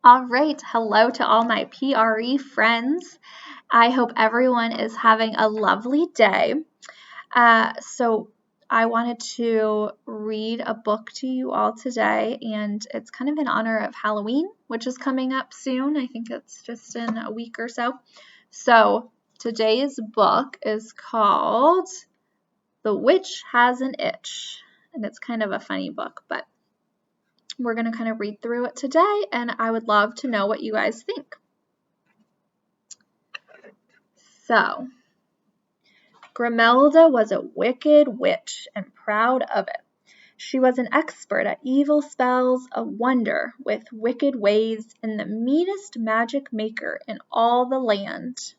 All right, hello to all my PRE friends. I hope everyone is having a lovely day. So I wanted to read a book to you all today, and it's kind of in honor of Halloween, which is coming up soon. I think it's just in a week or so. So today's book is called The Witch Has an Itch, and it's kind of a funny book, but we're going to kind of read through it today, and I would love to know what you guys think. So, Grimelda was a wicked witch and proud of it. She was an expert at evil spells, a wonder with wicked ways, and the meanest magic maker in all the land.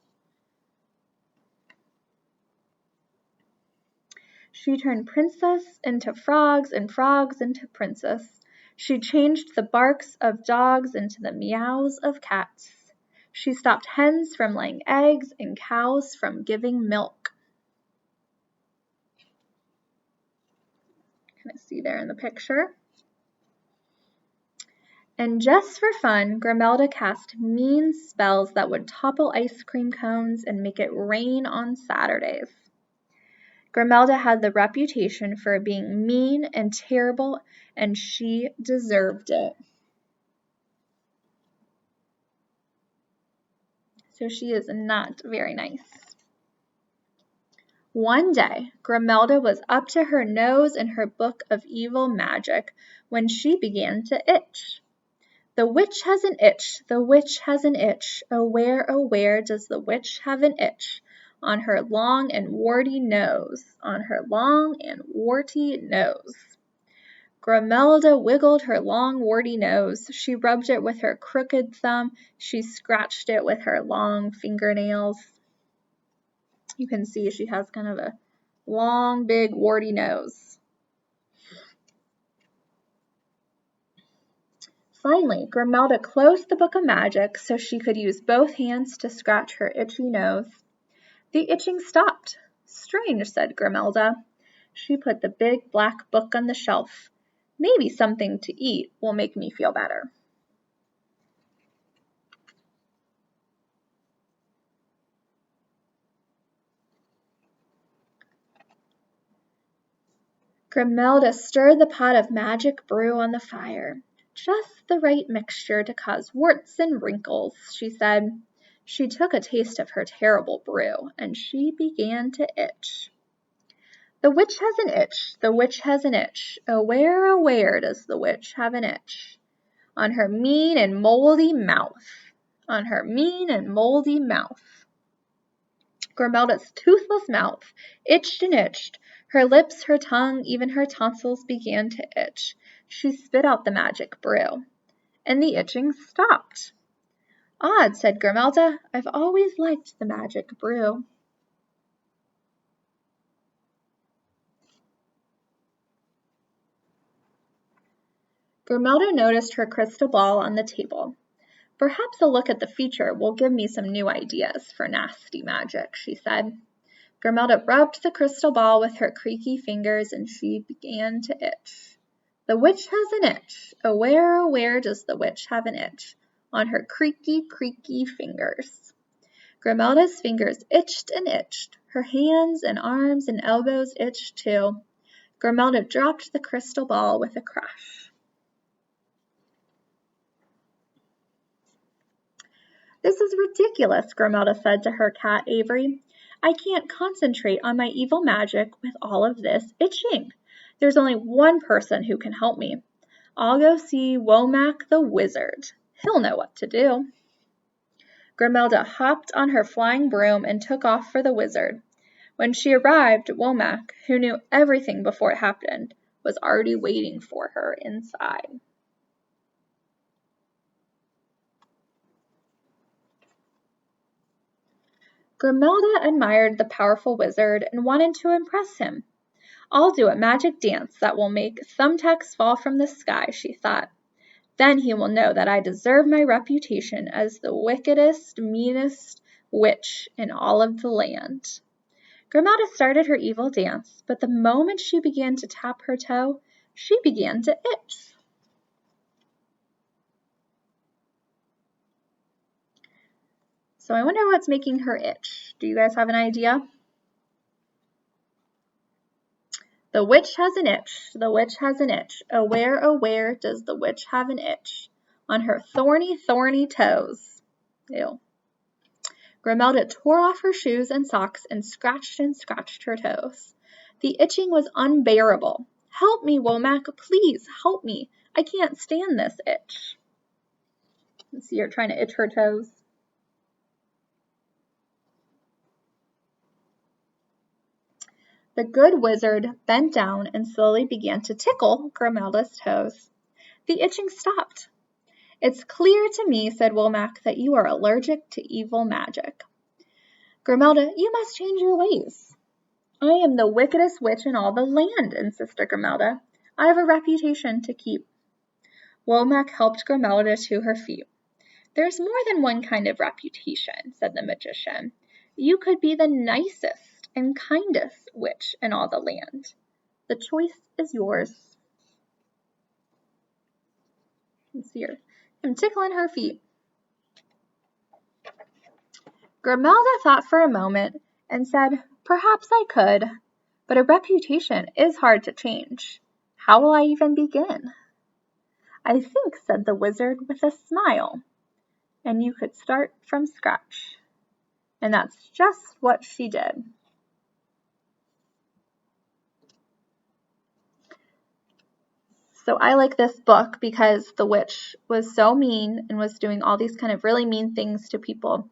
She turned princess into frogs and frogs into princess. She changed the barks of dogs into the meows of cats. She stopped hens from laying eggs and cows from giving milk. Can I see there in the picture? And just for fun, Grimelda cast mean spells that would topple ice cream cones and make it rain on Saturdays. Grimelda had the reputation for being mean and terrible, and she deserved it. So she is not very nice. One day, Grimelda was up to her nose in her book of evil magic when she began to itch. The witch has an itch, the witch has an itch. Oh, where does the witch have an itch? On her long and warty nose, on her long and warty nose. Grimelda wiggled her long warty nose. She rubbed it with her crooked thumb. She scratched it with her long fingernails. You can see she has kind of a long, big, warty nose. Finally, Grimelda closed the book of magic so she could use both hands to scratch her itchy nose. The itching stopped. Strange, said Grimelda. She put the big black book on the shelf. Maybe something to eat will make me feel better. Grimelda stirred the pot of magic brew on the fire. Just the right mixture to cause warts and wrinkles, she said. She took a taste of her terrible brew, and she began to itch. The witch has an itch, the witch has an itch. Oh, where does the witch have an itch? On her mean and moldy mouth, on her mean and moldy mouth. Grimelda's toothless mouth itched and itched. Her lips, her tongue, even her tonsils began to itch. She spit out the magic brew, and the itching stopped. Odd, said Grimelda. I've always liked the magic brew. Grimelda noticed her crystal ball on the table. Perhaps a look at the future will give me some new ideas for nasty magic, she said. Grimelda rubbed the crystal ball with her creaky fingers, and she began to itch. The witch has an itch. Oh, where does the witch have an itch? On her creaky, creaky fingers. Grimelda's fingers itched and itched. Her hands and arms and elbows itched too. Grimelda dropped the crystal ball with a crash. This is ridiculous, Grimelda said to her cat Avery. I can't concentrate on my evil magic with all of this itching. There's only one person who can help me. I'll go see Womack the wizard. He'll know what to do. Grimelda hopped on her flying broom and took off for the wizard. When she arrived, Womack, who knew everything before it happened, was already waiting for her inside. Grimelda admired the powerful wizard and wanted to impress him. I'll do a magic dance that will make thumbtacks fall from the sky, she thought. Then he will know that I deserve my reputation as the wickedest, meanest witch in all of the land. Grimelda started her evil dance, but the moment she began to tap her toe, she began to itch. So I wonder what's making her itch. Do you guys have an idea? The witch has an itch, the witch has an itch. Oh, where does the witch have an itch? On her thorny, thorny toes. Ew. Grimelda tore off her shoes and socks and scratched her toes. The itching was unbearable. Help me, Womack, please help me. I can't stand this itch. Let's see her trying to itch her toes. The good wizard bent down and slowly began to tickle Grimelda's toes. The itching stopped. It's clear to me, said Womack, that you are allergic to evil magic. Grimelda, you must change your ways. I am the wickedest witch in all the land, insisted Grimelda. I have a reputation to keep. Womack helped Grimelda to her feet. There's more than one kind of reputation, said the magician. You could be the nicest and kindest witch in all the land. The choice is yours. You can see her. I'm tickling her feet. Grimelda thought for a moment and said, Perhaps I could, but a reputation is hard to change. How will I even begin? I think, said the wizard with a smile, and you could start from scratch. And that's just what she did. So I like this book because the witch was so mean and was doing all these kind of really mean things to people.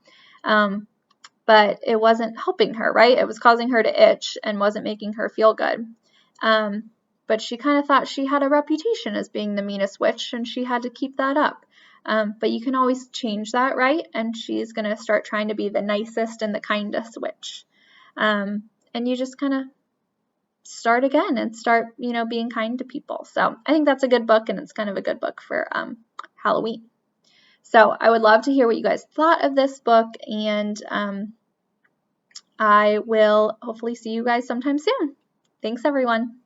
But it wasn't helping her, right? It was causing her to itch and wasn't making her feel good. But she kind of thought she had a reputation as being the meanest witch, and she had to keep that up. But you can always change that, right? And she's going to start trying to be the nicest and the kindest witch. And you just kind of start again and start, being kind to people. So I think that's a good book, and it's kind of a good book for Halloween. So I would love to hear what you guys thought of this book, and I will hopefully see you guys sometime soon. Thanks, everyone.